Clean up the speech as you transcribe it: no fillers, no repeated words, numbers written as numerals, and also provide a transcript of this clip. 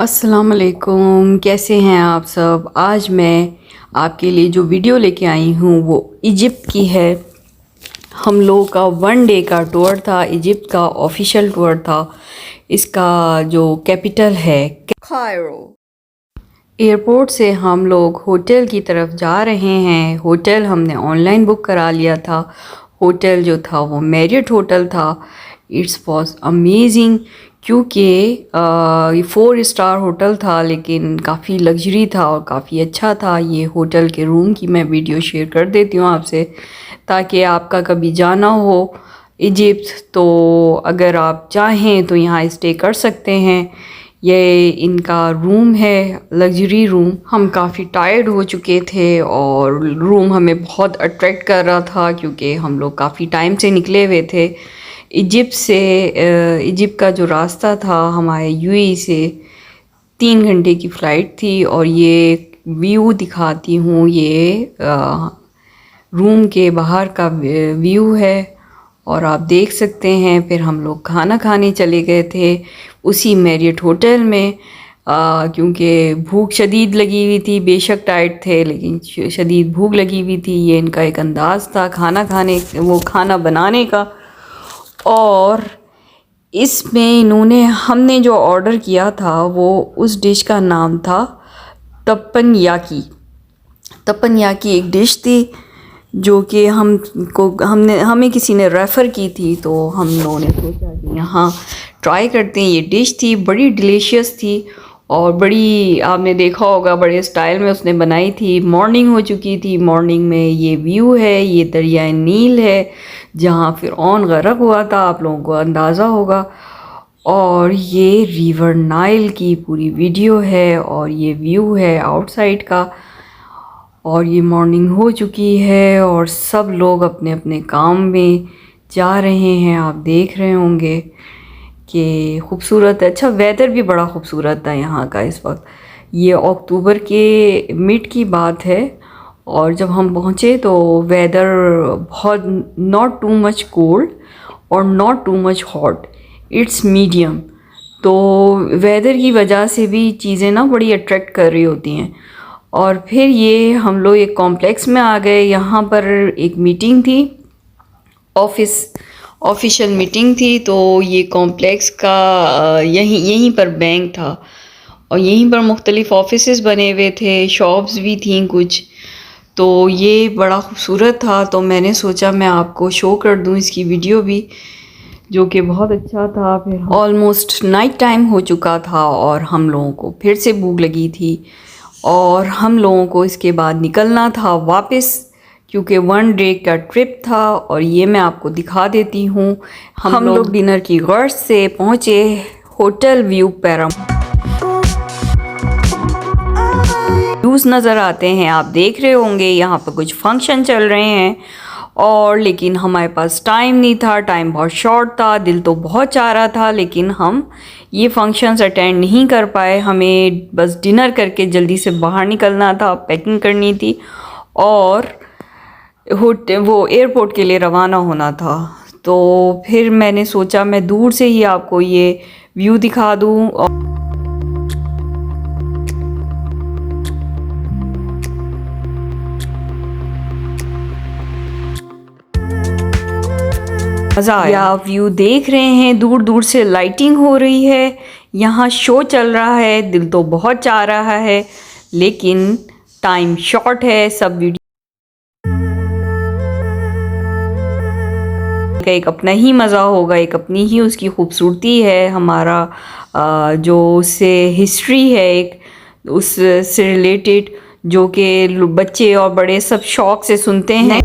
अस्सलाम वालेकुम, कैसे हैं आप सब। आज मैं आपके लिए जो वीडियो लेके आई हूँ वो इजिप्ट की है। हम लोगों का 1 डे का टूर था, इजिप्ट का ऑफिशियल टूर था। इसका जो कैपिटल है कायरो। एयरपोर्ट से हम लोग होटल की तरफ जा रहे हैं। होटल हमने ऑनलाइन बुक करा लिया था। होटल जो था वो मैरियट होटल था। इट्स वॉज अमेजिंग क्योंकि ये 4 स्टार होटल था, लेकिन काफ़ी लग्जरी था और काफ़ी अच्छा था। ये होटल के रूम की मैं वीडियो शेयर कर देती हूँ आपसे, ताकि आपका कभी जाना हो इजिप्ट तो अगर आप चाहें तो यहाँ स्टे कर सकते हैं। ये इनका रूम है, लग्जरी रूम। हम काफ़ी टायर्ड हो चुके थे और रूम हमें बहुत अट्रैक्ट कर रहा था क्योंकि हम लोग काफ़ी टाइम से निकले हुए थे। इजिप्ट का जो रास्ता था हमारे यूएई से 3 घंटे की फ़्लाइट थी। और ये व्यू दिखाती हूँ, ये रूम के बाहर का व्यू है और आप देख सकते हैं। फिर हम लोग खाना खाने चले गए थे उसी मैरियट होटल में, क्योंकि भूख शदीद लगी हुई थी। बेशक टाइट थे लेकिन शदीद भूख लगी हुई थी। ये इनका एक अंदाज़ था खाना बनाने का। और इसमें हमने जो ऑर्डर किया था वो उस डिश का नाम था तपन याकी एक डिश थी जो कि हमें किसी ने रेफ़र की थी, तो हम लोगों ने सोचा कि यहाँ ट्राई करते हैं। ये डिश थी, बड़ी डिलीशियस थी और बड़ी, आपने देखा होगा, बड़े स्टाइल में उसने बनाई थी। मॉर्निंग हो चुकी थी। मॉर्निंग में ये व्यू है, ये दरियाए नील है जहाँ फ़िरऔन गरक हुआ था, आप लोगों को अंदाज़ा होगा। और ये रिवर नाइल की पूरी वीडियो है और ये व्यू है आउटसाइड का। और ये मॉर्निंग हो चुकी है और सब लोग अपने अपने काम में जा रहे हैं। आप देख रहे होंगे कि खूबसूरत है। अच्छा, वेदर भी बड़ा खूबसूरत था यहाँ का इस वक्त। ये अक्टूबर के मिड की बात है और जब हम पहुँचे तो वेदर बहुत नॉट टू मच कोल्ड और not too much hot, it's medium. तो वेदर की वजह से भी चीज़ें ना बड़ी अट्रैक्ट कर रही होती हैं। और फिर ये हम लोग एक कॉम्प्लेक्स में आ गए। यहाँ पर एक मीटिंग थी, ऑफिशियल मीटिंग थी। तो ये कॉम्प्लेक्स का यहीं पर बैंक था और यहीं पर मुख्तलिफ़ ऑफिसेस बने हुए थे, शॉप्स भी थीं कुछ। तो ये बड़ा खूबसूरत था, तो मैंने सोचा मैं आपको शो कर दूं इसकी वीडियो भी, जो कि बहुत अच्छा था। फिर ऑलमोस्ट नाइट टाइम हो चुका था और हम लोगों को फिर से भूख लगी थी और हम लोगों को इसके बाद निकलना था वापस, क्योंकि 1 डे का ट्रिप था। और ये मैं आपको दिखा देती हूँ। हम लोग डिनर की गर्ज से पहुँचे होटल व्यू व्यूज़ नज़र आते हैं, आप देख रहे होंगे। यहाँ पर कुछ फंक्शन चल रहे हैं और लेकिन हमारे पास टाइम नहीं था, टाइम बहुत शॉर्ट था। दिल तो बहुत चाह रहा था लेकिन हम ये फंक्शंस अटेंड नहीं कर पाए। हमें बस डिनर करके जल्दी से बाहर निकलना था, पैकिंग करनी थी और वो एयरपोर्ट के लिए रवाना होना था। तो फिर मैंने सोचा मैं दूर से ही आपको ये व्यू दिखा दूँ। मज़ा आया। आप व्यू देख रहे हैं, दूर दूर से लाइटिंग हो रही है, यहाँ शो चल रहा है। दिल तो बहुत चाह रहा है लेकिन टाइम शॉर्ट है। सब वीडियो का एक अपना ही मज़ा होगा, एक अपनी ही उसकी खूबसूरती है। हमारा जो उससे हिस्ट्री है, एक उससे रिलेटेड, जो कि बच्चे और बड़े सब शौक़ से सुनते हैं।